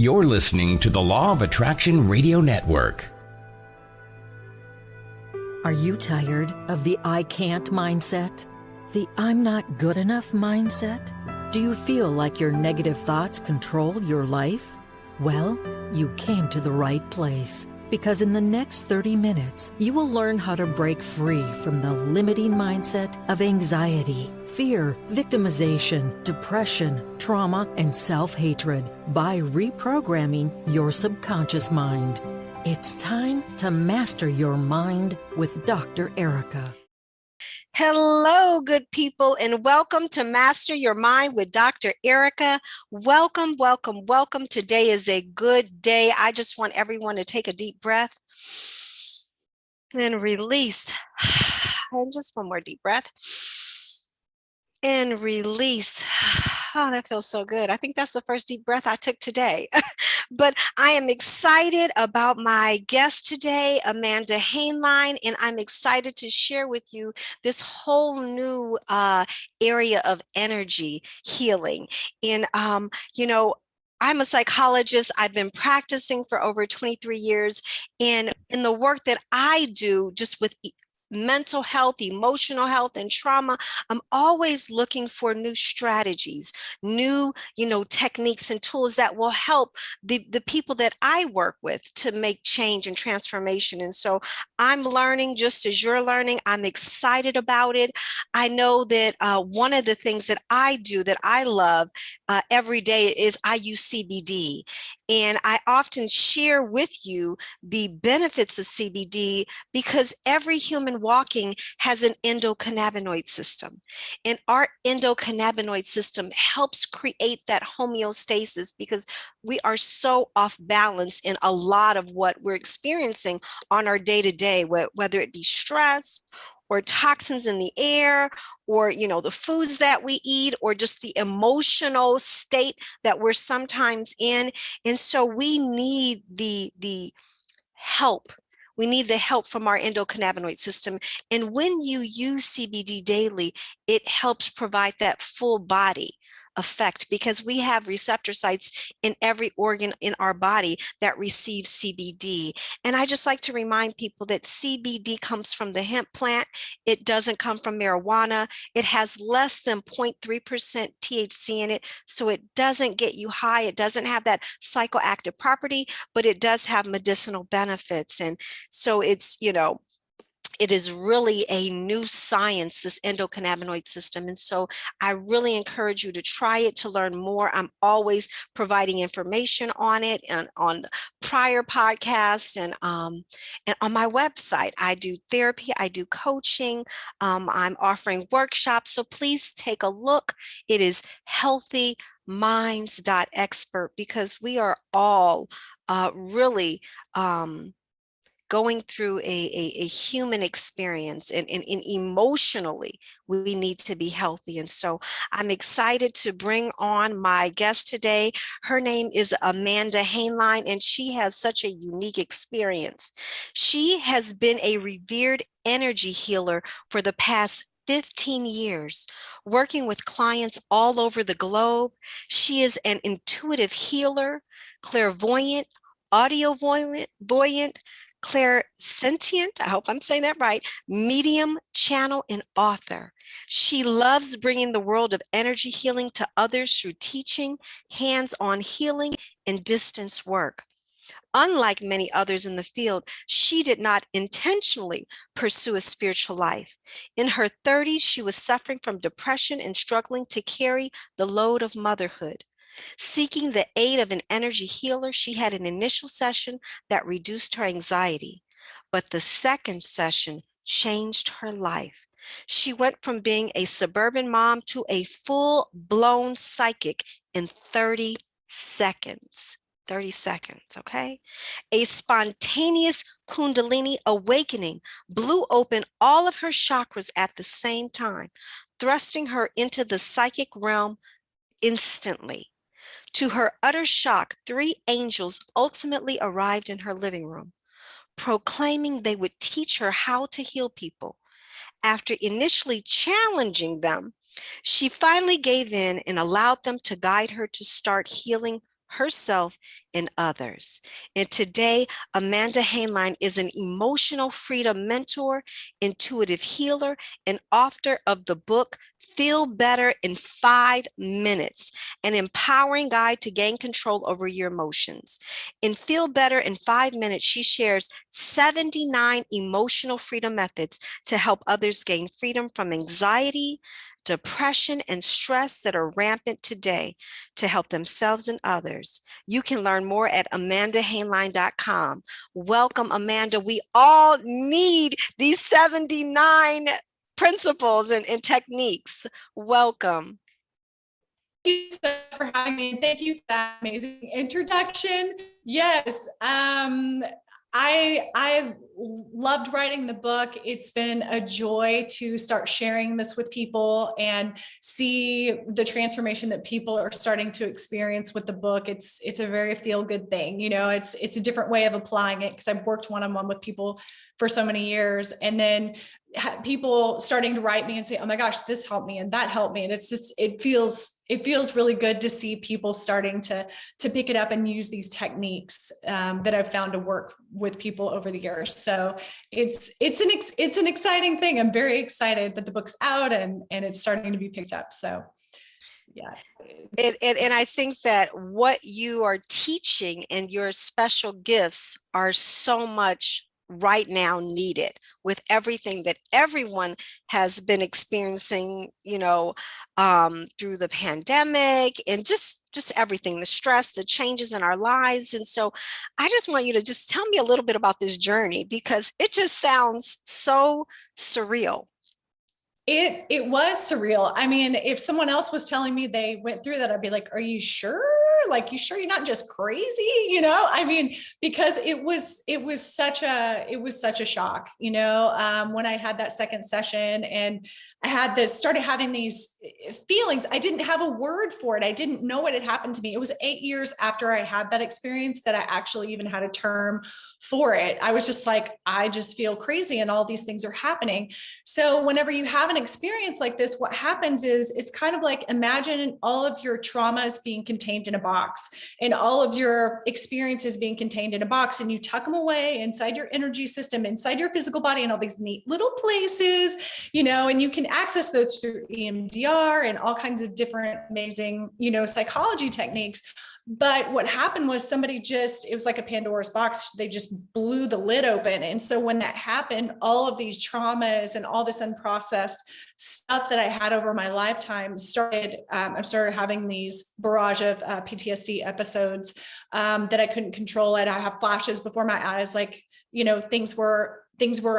You're listening to the Law of Attraction Radio Network. Are you tired of the I can't mindset? The I'm not good enough mindset? Do you feel like your negative thoughts control your life? Well, you came to the right place, because in the next 30 minutes, you will learn how to break free from the limiting mindset of anxiety, fear, victimization, depression, trauma, and self-hatred by reprogramming your subconscious mind. It's time to master your mind with Dr. Erika. Hello, good people, and welcome to Master Your Mind with Dr. Erika. Welcome, welcome, welcome. Today is a good day. I just want everyone to take a deep breath and release. And just one more deep breath and release. Oh, that feels so good. I think that's the first deep breath I took today. But I am excited about my guest today, Amanda Hainline, and I'm excited to share with you this whole new area of energy healing. And, I'm a psychologist. I've been practicing for over 23 years. And in the work that I do, just with mental health, emotional health, and trauma, I'm always looking for new strategies, new, techniques and tools that will help the people that I work with to make change and transformation. And so I'm learning just as you're learning. I'm excited about it. I know that one of the things that I do that I love every day is I use CBD. And I often share with you the benefits of CBD because every human walking has an endocannabinoid system. And our endocannabinoid system helps create that homeostasis because we are so off balance in a lot of what we're experiencing on our day-to-day, whether it be stress or toxins in the air, or, the foods that we eat, or just the emotional state that we're sometimes in. And so we need the help. We need the help from our endocannabinoid system. And when you use CBD daily, it helps provide that full body effect because we have receptor sites in every organ in our body that receive CBD. And I just like to remind people that CBD comes from the hemp plant. It doesn't come from marijuana. It has less than 0.3% THC in it. So it doesn't get you high. It doesn't have that psychoactive property, but it does have medicinal benefits. And so it's, it is really a new science, this endocannabinoid system. And so I really encourage you to try it, to learn more. I'm always providing information on it and on prior podcasts and on my website. I do therapy, I do coaching, I'm offering workshops. So please take a look. It is healthyminds.expert because we are all really going through a human experience and emotionally, we need to be healthy. And so I'm excited to bring on my guest today. Her name is Amanda Hainline, and she has such a unique experience. She has been a revered energy healer for the past 15 years, working with clients all over the globe. She is an intuitive healer, clairvoyant, audiovoyant, clairsentient, I hope I'm saying that right, medium, channel, and author. She loves bringing the world of energy healing to others through teaching, hands-on healing, and distance work. Unlike many others in the field, she did not intentionally pursue a spiritual life. In her 30s, she was suffering from depression and struggling to carry the load of motherhood. Seeking the aid of an energy healer, she had an initial session that reduced her anxiety, but the second session changed her life. She went from being a suburban mom to a full-blown psychic in 30 seconds. 30 seconds, okay? A spontaneous kundalini awakening blew open all of her chakras at the same time, thrusting her into the psychic realm instantly. To her utter shock, 3 angels ultimately arrived in her living room, proclaiming they would teach her how to heal people. After initially challenging them, she finally gave in and allowed them to guide her to start healing herself, and others. And today, Amanda Hainline is an emotional freedom mentor, intuitive healer, and author of the book Feel Better in 5 Minutes, an empowering guide to gain control over your emotions. In Feel Better in 5 Minutes, she shares 79 emotional freedom methods to help others gain freedom from anxiety, depression, and stress that are rampant today to help themselves and others. You can learn more at amandahainline.com. Welcome, Amanda. We all need these 79 principles and techniques. Welcome. Thank you so much for having me. Thank you for that amazing introduction. Yes, I loved writing the book. It's been a joy to start sharing this with people and see the transformation that people are starting to experience with the book. It's a very feel-good thing. You know, it's a different way of applying it because I've worked one-on-one with people for so many years, and then people starting to write me and say, oh my gosh, this helped me and that helped me. And it's just, it feels really good to see people starting to pick it up and use these techniques that I've found to work with people over the years. So it's an exciting thing. I'm very excited that the book's out and it's starting to be picked up. So yeah. And I think that what you are teaching and your special gifts are so much right now needed with everything that everyone has been experiencing, you know, through the pandemic and just everything, the stress, the changes in our lives. And so I just want you to just tell me a little bit about this journey because it just sounds so surreal. It was surreal. I mean, if someone else was telling me they went through that, I'd be like, are you sure? Like, you sure you're not just crazy? You know, I mean, because it was such a shock, you know, when I had that second session and I started having these feelings. I didn't have a word for it. I didn't know what had happened to me. It was 8 years after I had that experience that I actually even had a term for it. I was just like, I just feel crazy and all these things are happening. So whenever you have an experience like this, what happens is it's kind of like, imagine all of your traumas being contained in a box and all of your experiences being contained in a box, and you tuck them away inside your energy system, inside your physical body, and all these neat little places, you know, and you can access those through EMDR and all kinds of different amazing, you know, psychology techniques. But what happened was it was like a Pandora's box. They just blew the lid open. And so when that happened, all of these traumas and all this unprocessed stuff that I had over my lifetime I started having these barrage of PTSD episodes that I couldn't control. I have flashes before my eyes, like, you know, things were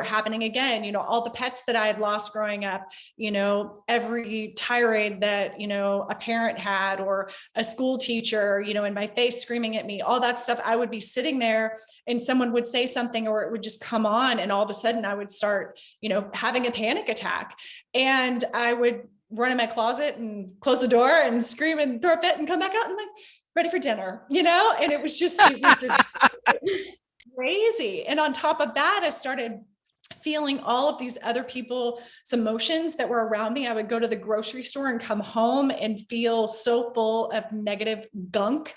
happening again, you know, all the pets that I had lost growing up, you know, every tirade that, you know, a parent had or a school teacher, you know, in my face screaming at me, all that stuff. I would be sitting there and someone would say something or it would just come on. And all of a sudden I would start, you know, having a panic attack, and I would run in my closet and close the door and scream and throw a fit and come back out and I'm like, ready for dinner, you know? And it was crazy. And on top of that, I started feeling all of these other people's emotions that were around me. I would go to the grocery store and come home and feel so full of negative gunk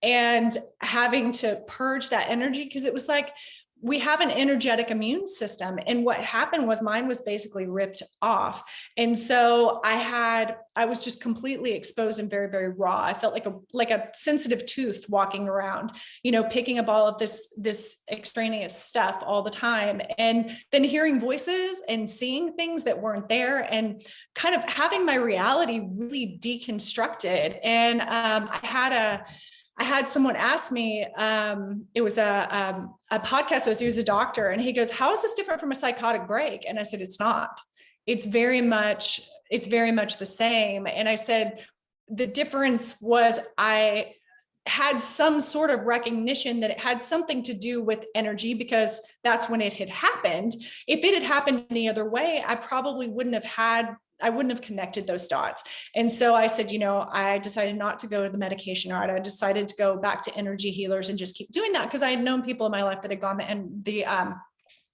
and having to purge that energy, because it was like, we have an energetic immune system. And what happened was mine was basically ripped off. And so I was just completely exposed and very, very raw. I felt like a sensitive tooth walking around, you know, picking up all of this extraneous stuff all the time. And then hearing voices and seeing things that weren't there and kind of having my reality really deconstructed. And I had someone ask me, it was a podcast I was doing as a doctor, and he goes, how is this different from a psychotic break? And I said, it's not. It's very much the same. And I said, the difference was I had some sort of recognition that it had something to do with energy, because that's when it had happened. If it had happened any other way, I probably wouldn't have connected those dots. And so I said, you know, I decided not to go to the medication route. I decided to go back to energy healers and just keep doing that, because I had known people in my life that had gone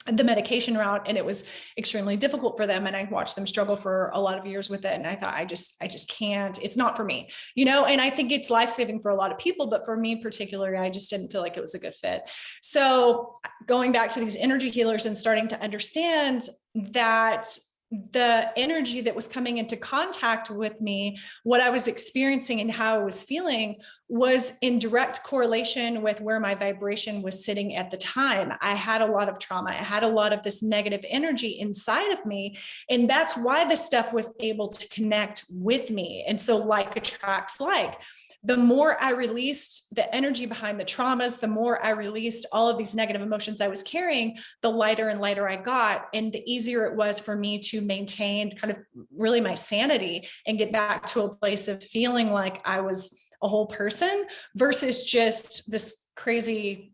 the medication route, and it was extremely difficult for them. And I watched them struggle for a lot of years with it. And I thought, I just can't, it's not for me, and I think it's life-saving for a lot of people, but for me particularly, I just didn't feel like it was a good fit. So going back to these energy healers and starting to understand that the energy that was coming into contact with me, what I was experiencing and how I was feeling was in direct correlation with where my vibration was sitting at the time. I had a lot of trauma. I had a lot of this negative energy inside of me. And that's why this stuff was able to connect with me. And so like attracts like. The more I released the energy behind the traumas, the more I released all of these negative emotions I was carrying, the lighter and lighter I got. And the easier it was for me to maintain kind of really my sanity and get back to a place of feeling like I was a whole person versus just this crazy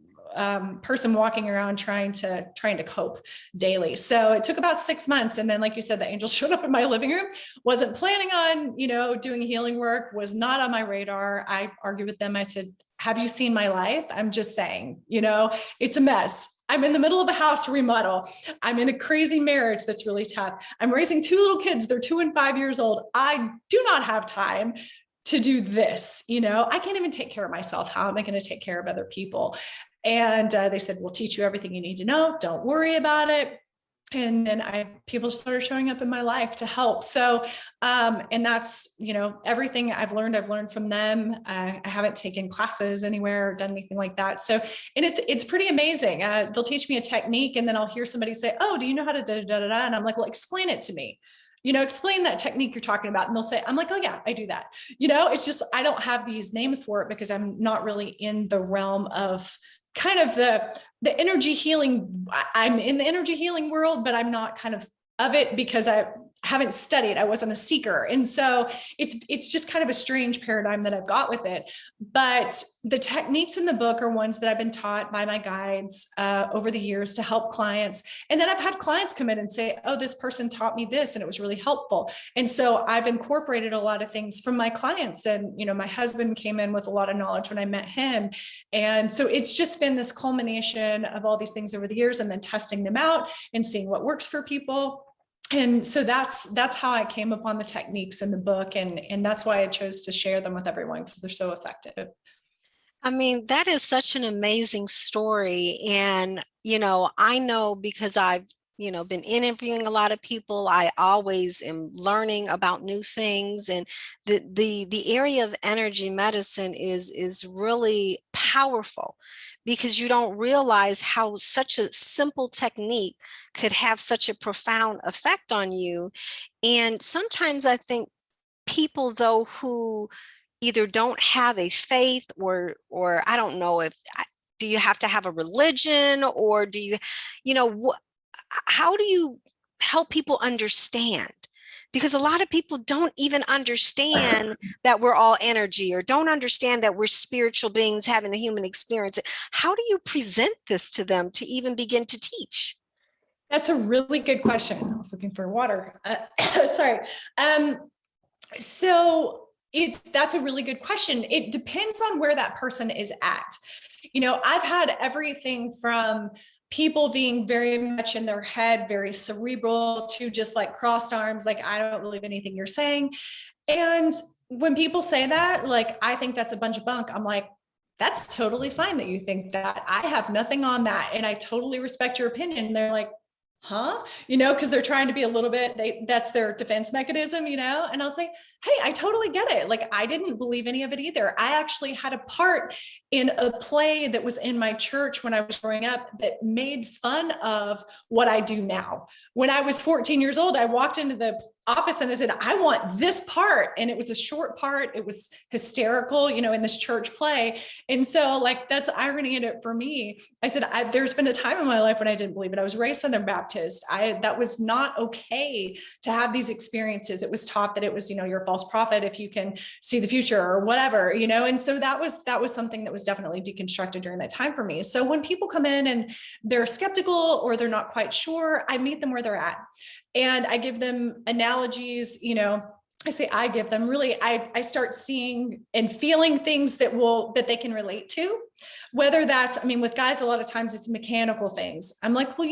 person walking around trying to cope daily. So it took about 6 months. And then, like you said, the angels showed up in my living room, wasn't planning on, doing healing work, was not on my radar. I argued with them. I said, have you seen my life? I'm just saying, it's a mess. I'm in the middle of a house remodel. I'm in a crazy marriage that's really tough. I'm raising 2 little kids. They're 2 and 5 years old. I do not have time to do this. I can't even take care of myself. How am I going to take care of other people? And they said, we'll teach you everything you need to know. Don't worry about it. And then people started showing up in my life to help. So, and that's, everything I've learned from them. I haven't taken classes anywhere or done anything like that. So, and it's pretty amazing. They'll teach me a technique and then I'll hear somebody say, oh, do you know how to da-da-da-da-da? And I'm like, well, explain it to me. Explain that technique you're talking about. And they'll say, I'm like, oh yeah, I do that. It's just, I don't have these names for it because I'm not really in the realm of kind of the energy healing. I'm in the energy healing world, but I'm not kind of it because I haven't studied. I wasn't a seeker. And so it's just kind of a strange paradigm that I've got with it. But the techniques in the book are ones that I've been taught by my guides over the years to help clients. And then I've had clients come in and say, oh, this person taught me this and it was really helpful. And so I've incorporated a lot of things from my clients. And, my husband came in with a lot of knowledge when I met him. And so it's just been this culmination of all these things over the years and then testing them out and seeing what works for people. And so that's how I came upon the techniques in the book. And that's why I chose to share them with everyone because they're so effective. I mean, that is such an amazing story. And, I know because I've, been interviewing a lot of people, I always am learning about new things. And the area of energy medicine is really powerful because you don't realize how such a simple technique could have such a profound effect on you. And sometimes I think people, though, who either don't have a faith or I don't know do you have to have a religion or do you, how do you help people understand? Because a lot of people don't even understand that we're all energy or don't understand that we're spiritual beings having a human experience. How do you present this to them to even begin to teach? That's a really good question. I was looking for water. Sorry. So that's a really good question. It depends on where that person is at. I've had everything from people being very much in their head, very cerebral, to just like crossed arms, like, I don't believe anything you're saying. And when people say that, like, I think that's a bunch of bunk, I'm like, that's totally fine that you think that. I have nothing on that. And I totally respect your opinion. And they're like, huh? Because they're trying to be a little bit, that's their defense mechanism, and I'll say, hey, I totally get it. Like, I didn't believe any of it either. I actually had a part in a play that was in my church when I was growing up that made fun of what I do now. When I was 14 years old, I walked into the office and I said, I want this part. And it was a short part. It was hysterical, in this church play. And so, like, that's irony in it for me. I said, there's been a time in my life when I didn't believe it. I was raised Southern Baptist. That was not okay to have these experiences. It was taught that it was, you're a false prophet if you can see the future or whatever, and so that was something that was definitely deconstructed during that time for me. So when people come in and they're skeptical or they're not quite sure, I meet them where they're at. And I give them analogies, I give them really, I start seeing and feeling things that they can relate to. Whether that's, I mean, with guys, a lot of times it's mechanical things. I'm like, well,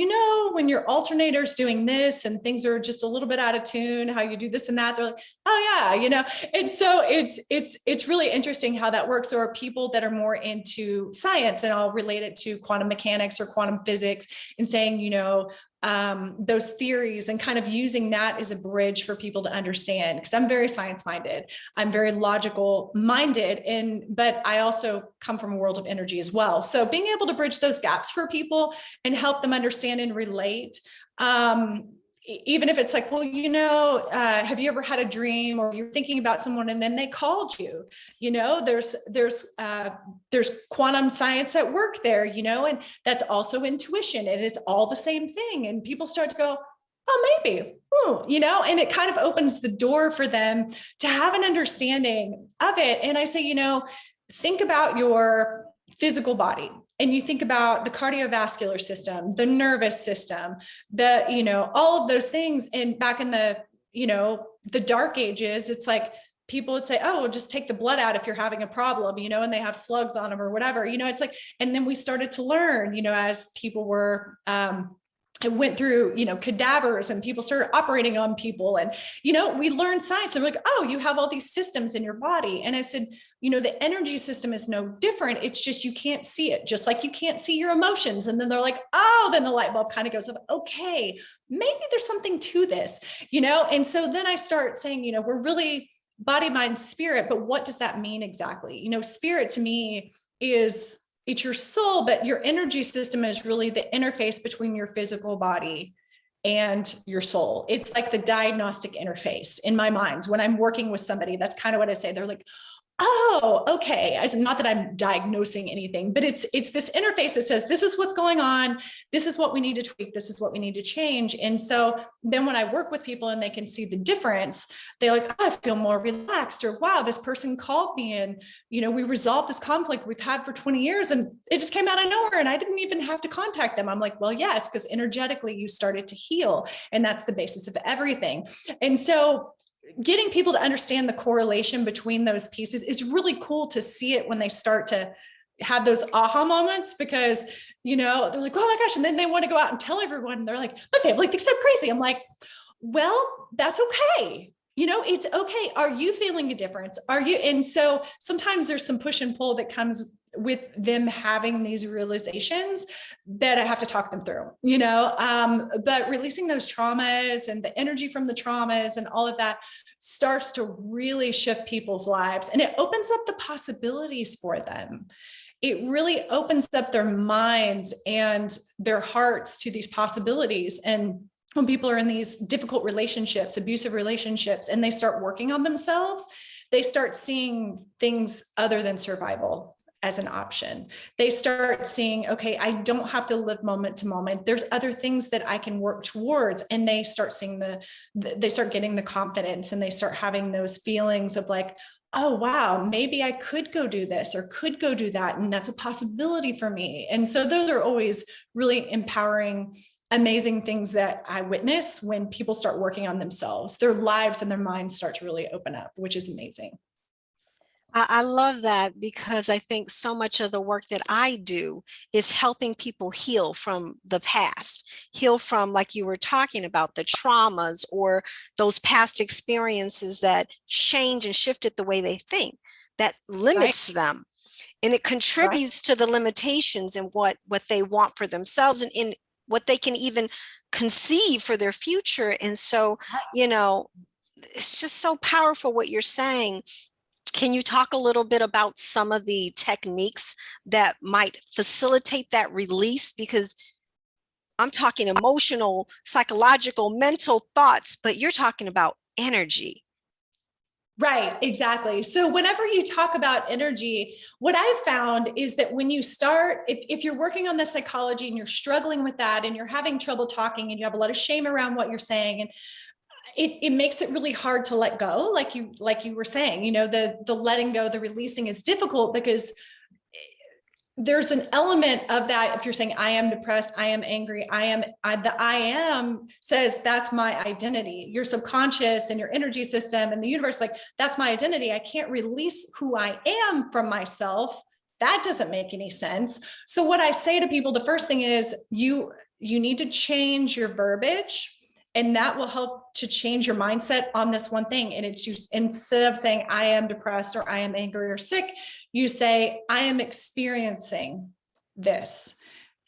when your alternator's doing this and things are just a little bit out of tune, how you do this and that, they're like, oh yeah, And so it's really interesting how that works. There are people that are more into science, and I'll relate it to quantum mechanics or quantum physics, and saying, those theories, and kind of using that as a bridge for people to understand, because I'm very science minded, I'm very logical minded, but I also come from a world of energy as well. So being able to bridge those gaps for people and help them understand and relate, even if it's like, well, have you ever had a dream, or you're thinking about someone and then they called you, there's quantum science at work there, and that's also intuition, and it's all the same thing. And people start to go, oh, maybe, and it kind of opens the door for them to have an understanding of it. And I say, think about your physical body, and you think about the cardiovascular system, the nervous system, all of those things. And back in the dark ages, it's like people would say, oh, well, just take the blood out if you're having a problem, and they have slugs on them or whatever, it's like, and then we started to learn, as people were, I went through, cadavers, and people started operating on people, and, we learned science, and we're like, oh, you have all these systems in your body. And I said, the energy system is no different. It's just, you can't see it, just like you can't see your emotions. And then they're like, oh, then the light bulb kind of goes off. Okay, maybe there's something to this, And so then I start saying, we're really body, mind, spirit, but what does that mean exactly? Spirit to me is, it's your soul, but your energy system is really the interface between your physical body and your soul. It's like the diagnostic interface in my mind. When I'm working with somebody, that's kind of what I say. They're like, oh, okay. Not that I'm diagnosing anything, but it's this interface that says, this is what's going on. This is what we need to tweak. This is what we need to change. And so then when I work with people and they can see the difference, they're like, oh, I feel more relaxed, or wow, this person called me and, we resolved this conflict we've had for 20 years and it just came out of nowhere and I didn't even have to contact them. I'm like, well, yes, because energetically you started to heal, and that's the basis of everything. And so getting people to understand the correlation between those pieces is really cool to see it when they start to have those aha moments, because, they're like, oh my gosh. And then they want to go out and tell everyone, they're like, my family thinks I'm crazy. I'm like, well, that's okay. It's okay. Are you feeling a difference? Are you? And so sometimes there's some push and pull that comes with them having these realizations that I have to talk them through, but releasing those traumas and the energy from the traumas and all of that starts to really shift people's lives, and it opens up the possibilities for them. It really opens up their minds and their hearts to these possibilities. And when people are in these difficult relationships, abusive relationships, and they start working on themselves, they start seeing things other than survival as an option. They start seeing, okay, I don't have to live moment to moment. There's other things that I can work towards. And they start seeing they start getting the confidence, and they start having those feelings of like, oh, wow, maybe I could go do this or could go do that. And that's a possibility for me. And so those are always really empowering, amazing things that I witness when people start working on themselves. Their lives and their minds start to really open up, which is amazing. I love that, because I think so much of the work that I do is helping people heal from the past, heal from, like you were talking about, the traumas or those past experiences that change and shifted the way they think, that limits them. And it contributes to the limitations in what they want for themselves and in what they can even conceive for their future. And so, it's just so powerful what you're saying. Can you talk a little bit about some of the techniques that might facilitate that release? Because I'm talking emotional, psychological, mental thoughts, but you're talking about energy. Right, exactly. So whenever you talk about energy, what I've found is that when you start, if you're working on the psychology and you're struggling with that and you're having trouble talking and you have a lot of shame around what you're saying, and it makes it really hard to let go. Like you were saying, the letting go, the releasing is difficult, because there's an element of that. If you're saying, I am depressed, I am angry, the I am says that's my identity. Your subconscious and your energy system and the universe, like, that's my identity. I can't release who I am from myself That doesn't make any sense. So what I say to people, the first thing is you need to change your verbiage, and that will help to change your mindset on this one thing. And it's just, instead of saying I am depressed or I am angry or sick, you say I am experiencing this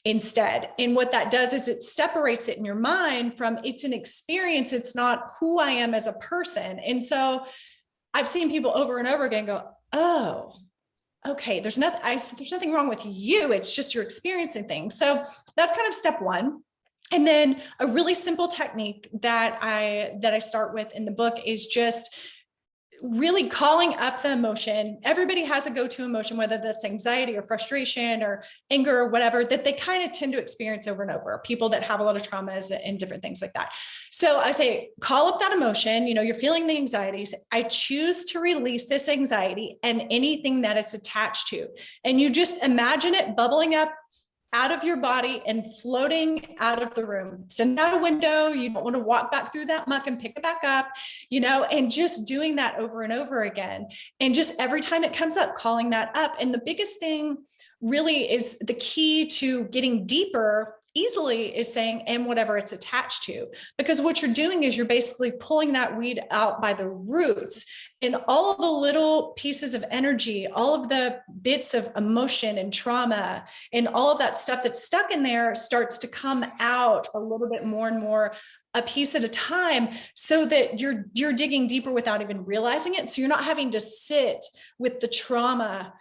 instead. And what that does is it separates it in your mind from it's an experience. It's not who I am as a person. And so I've seen people over and over again go, oh, okay, there's nothing wrong with you. It's just you're experiencing things. So that's kind of step one. And then a really simple technique that I start with in the book is just really calling up the emotion. Everybody has a go-to emotion, whether that's anxiety or frustration or anger or whatever, that they kind of tend to experience over and over. People that have a lot of traumas and different things like that. So I say, call up that emotion. You're feeling the anxieties. I choose to release this anxiety and anything that it's attached to. And you just imagine it bubbling up out of your body and floating out of the room. Send out a window. You don't want to walk back through that muck and pick it back up, and just doing that over and over again. And just every time it comes up, calling that up. And the biggest thing really is the key to getting deeper easily is saying, and whatever it's attached to, because what you're doing is you're basically pulling that weed out by the roots, and all of the little pieces of energy, all of the bits of emotion and trauma and all of that stuff that's stuck in there starts to come out a little bit more and more, a piece at a time, so that you're digging deeper without even realizing it. So you're not having to sit with the trauma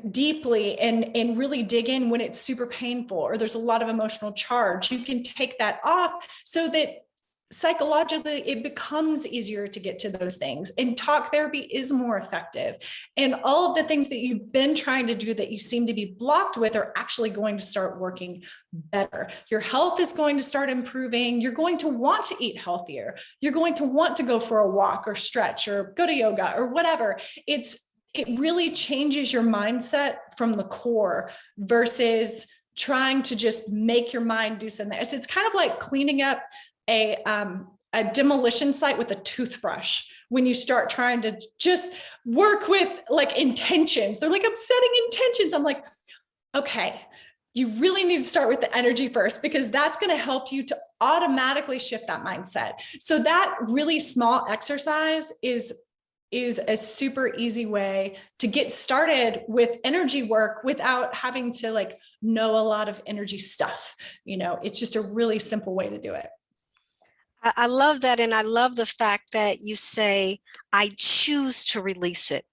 deeply and really dig in when it's super painful or there's a lot of emotional charge. You can take that off so that psychologically it becomes easier to get to those things. And talk therapy is more effective. And all of the things that you've been trying to do that you seem to be blocked with are actually going to start working better. Your health is going to start improving. You're going to want to eat healthier. You're going to want to go for a walk or stretch or go to yoga or whatever. It really changes your mindset from the core versus trying to just make your mind do something. It's kind of like cleaning up a demolition site with a toothbrush. When you start trying to just work with like intentions, they're like, I'm setting intentions. I'm like, okay, you really need to start with the energy first, because that's going to help you to automatically shift that mindset. So that really small exercise is a super easy way to get started with energy work without having to like know a lot of energy stuff. It's just a really simple way to do it. I love that. And I love the fact that you say, I choose to release it,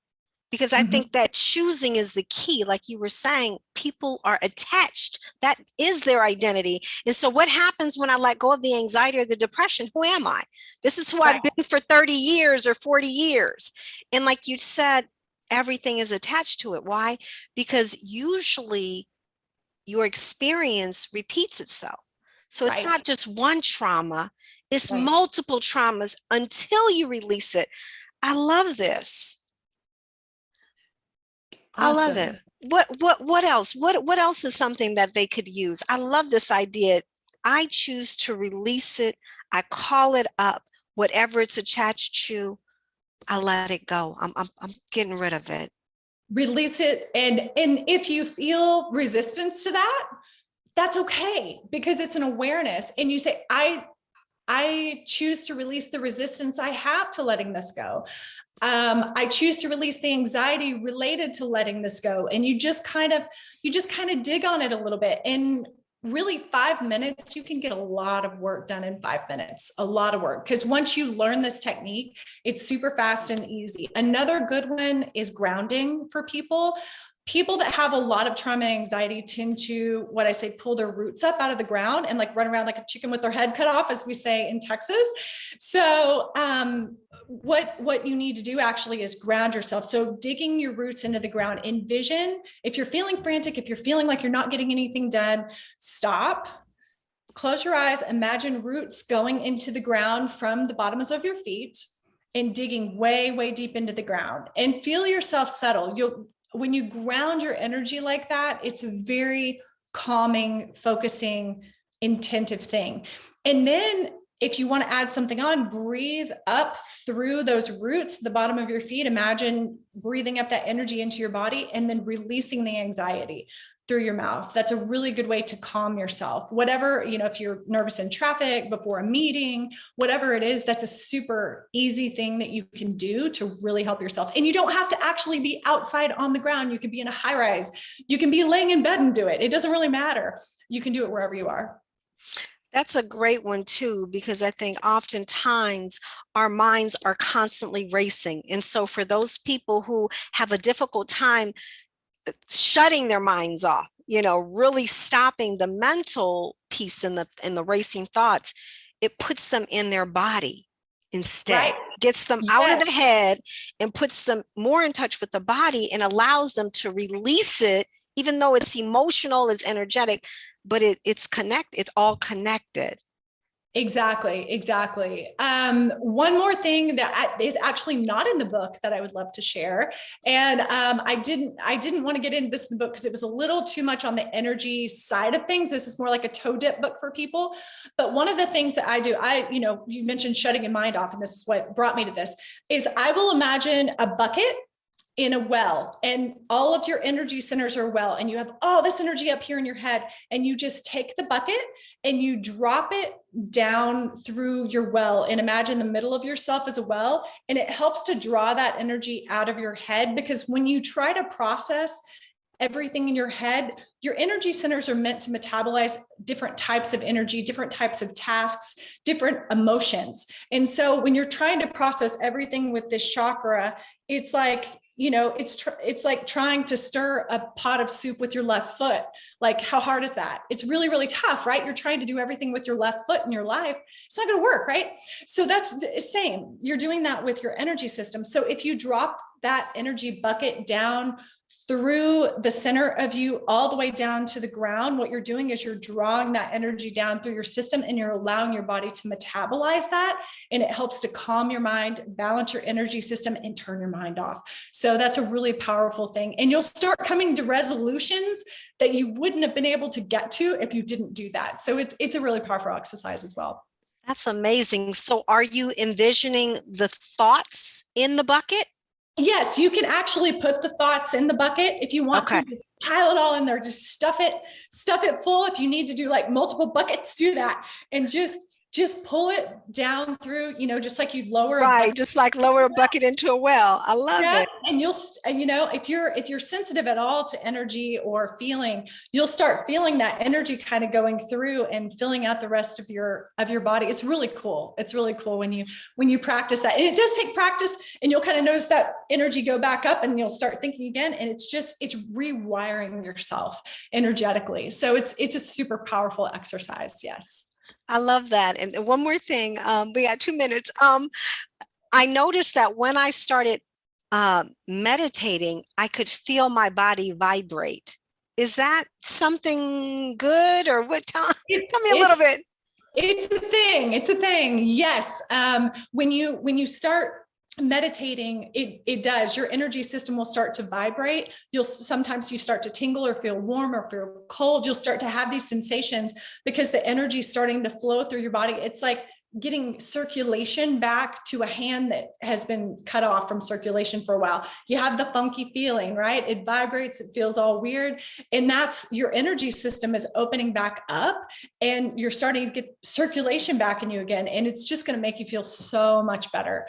because I think that choosing is the key. Like you were saying, people are attached. That is their identity. And so what happens when I let go of the anxiety or the depression? Who am I? This is who I've been for 30 years or 40 years. And like you said, everything is attached to it. Why? Because usually your experience repeats itself. So it's not just one trauma, it's multiple traumas until you release it. I love this. Awesome. I love it. What else? What else is something that they could use? I love this idea. I choose to release it. I call it up. Whatever it's attached to, I let it go. I'm getting rid of it. Release it. And if you feel resistance to that, that's okay, because it's an awareness. And you say, I choose to release the resistance I have to letting this go. I choose to release the anxiety related to letting this go. And you just kind of dig on it a little bit. And really 5 minutes, you can get a lot of work done in 5 minutes, a lot of work. Because once you learn this technique, it's super fast and easy. Another good one is grounding for people. People that have a lot of trauma and anxiety tend to, what I say, pull their roots up out of the ground and like run around like a chicken with their head cut off, as we say in Texas. So what you need to do actually is ground yourself. So digging your roots into the ground, envision, if you're feeling frantic, if you're feeling like you're not getting anything done, stop, close your eyes, imagine roots going into the ground from the bottoms of your feet and digging way, way deep into the ground, and feel yourself settle. When you ground your energy like that, it's a very calming, focusing, intentive thing. And then if you want to add something on, breathe up through those roots, the bottom of your feet. Imagine breathing up that energy into your body and then releasing the anxiety through your mouth. That's a really good way to calm yourself. Whatever, if you're nervous in traffic, before a meeting, whatever it is, that's a super easy thing that you can do to really help yourself. And you don't have to actually be outside on the ground. You can be in a high rise. You can be laying in bed and do it. It doesn't really matter. You can do it wherever you are. That's a great one too, because I think oftentimes our minds are constantly racing. And so for those people who have a difficult time shutting their minds off, really stopping the mental piece in the racing thoughts, it puts them in their body instead, right. Gets them out of the head and puts them more in touch with the body and allows them to release it, even though it's emotional, it's energetic, but it's all connected. Exactly. One more thing that is actually not in the book that I would love to share. And I didn't want to get into this in the book because it was a little too much on the energy side of things. This is more like a toe dip book for people. But one of the things that I do, you mentioned shutting your mind off, and this is what brought me to this, is I will imagine a bucket in a well, and all of your energy centers are well, and you have all this energy up here in your head, and you just take the bucket and you drop it down through your well, and imagine the middle of yourself as a well. And it helps to draw that energy out of your head, because when you try to process everything in your head, your energy centers are meant to metabolize different types of energy, different types of tasks, different emotions. And so when you're trying to process everything with this chakra, it's like, it's like trying to stir a pot of soup with your left foot. Like, how hard is that? It's really, really tough, right? You're trying to do everything with your left foot in your life. It's not going to work, right? So that's the same. You're doing that with your energy system. So if you drop that energy bucket down through the center of you all the way down to the ground, what you're doing is you're drawing that energy down through your system, and you're allowing your body to metabolize that. And it helps to calm your mind, balance your energy system, and turn your mind off. So that's a really powerful thing. And you'll start coming to resolutions that you wouldn't have been able to get to if you didn't do that. So it's a really powerful exercise as well. That's amazing. So are you envisioning the thoughts in the bucket? Yes, you can actually put the thoughts in the bucket if you want to. Just pile it all in there. Just stuff it full. If you need to do like multiple buckets, do that. And just pull it down through, just like you'd lower just like lower a bucket into a well. I love it. And you'll, if you're sensitive at all to energy or feeling, you'll start feeling that energy kind of going through and filling out the rest of your body. It's really cool. It's really cool when you practice that. And it does take practice, and you'll kind of notice that energy go back up, and you'll start thinking again. And it's rewiring yourself energetically. So it's a super powerful exercise. Yes. I love that. And one more thing, we got 2 minutes. I noticed that when I started meditating, I could feel my body vibrate. Is that something good, or what? Tell me a little bit. It's a thing. Yes. When you start meditating, it does. Your energy system will start to vibrate. Sometimes you start to tingle or feel warm or feel cold. You'll start to have these sensations because the energy is starting to flow through your body. It's like getting circulation back to a hand that has been cut off from circulation for a while. You have the funky feeling, right? It vibrates, it feels all weird. And that's your energy system is opening back up, and you're starting to get circulation back in you again. And it's just going to make you feel so much better.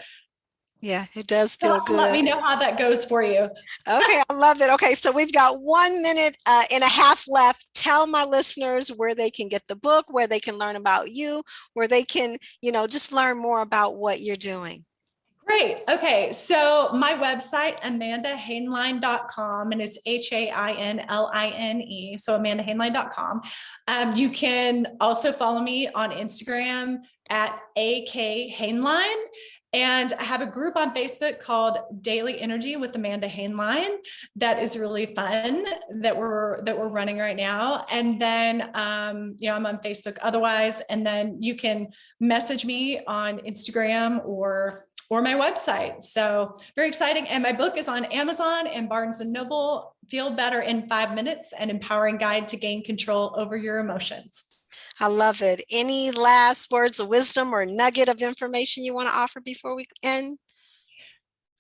Yeah, it does feel good. Let me know how that goes for you. Okay, I love it. Okay, so we've got 1 minute and a half left. Tell my listeners where they can get the book, where they can learn about you, where they can, just learn more about what you're doing. Great. Okay. So my website, amandahainline.com, and it's HAINLINE. So amandahainline.com. You can also follow me on Instagram at AKHainline. And I have a group on Facebook called Daily Energy with Amanda Hainline. That is really fun that we're running right now. And then, I'm on Facebook otherwise. And then you can message me on Instagram or my website. So very exciting. And my book is on Amazon and Barnes and Noble. Feel Better in 5 Minutes: An Empowering Guide to Gain Control Over Your Emotions. I love it. Any last words of wisdom or nugget of information you want to offer before we end?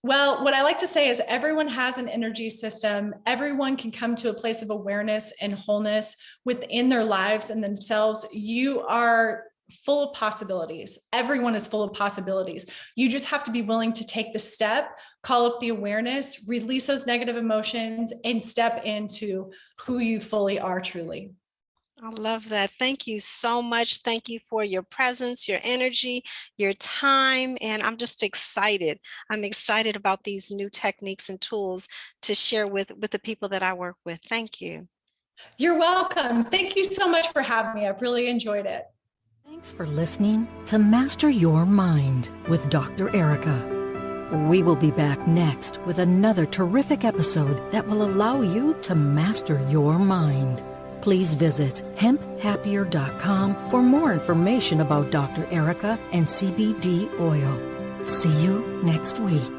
Well, what I like to say is everyone has an energy system. Everyone can come to a place of awareness and wholeness within their lives and themselves. You are full of possibilities. Everyone is full of possibilities. You just have to be willing to take the step, call up the awareness, release those negative emotions, and step into who you fully are truly. I love that. Thank you so much. Thank you for your presence, your energy, your time. And I'm just excited. I'm excited about these new techniques and tools to share with the people that I work with. Thank you. You're welcome. Thank you so much for having me. I've really enjoyed it. Thanks for listening to Master Your Mind with Dr. Erika. We will be back next with another terrific episode that will allow you to master your mind. Please visit hemphappier.com for more information about Dr. Erika and CBD oil. See you next week.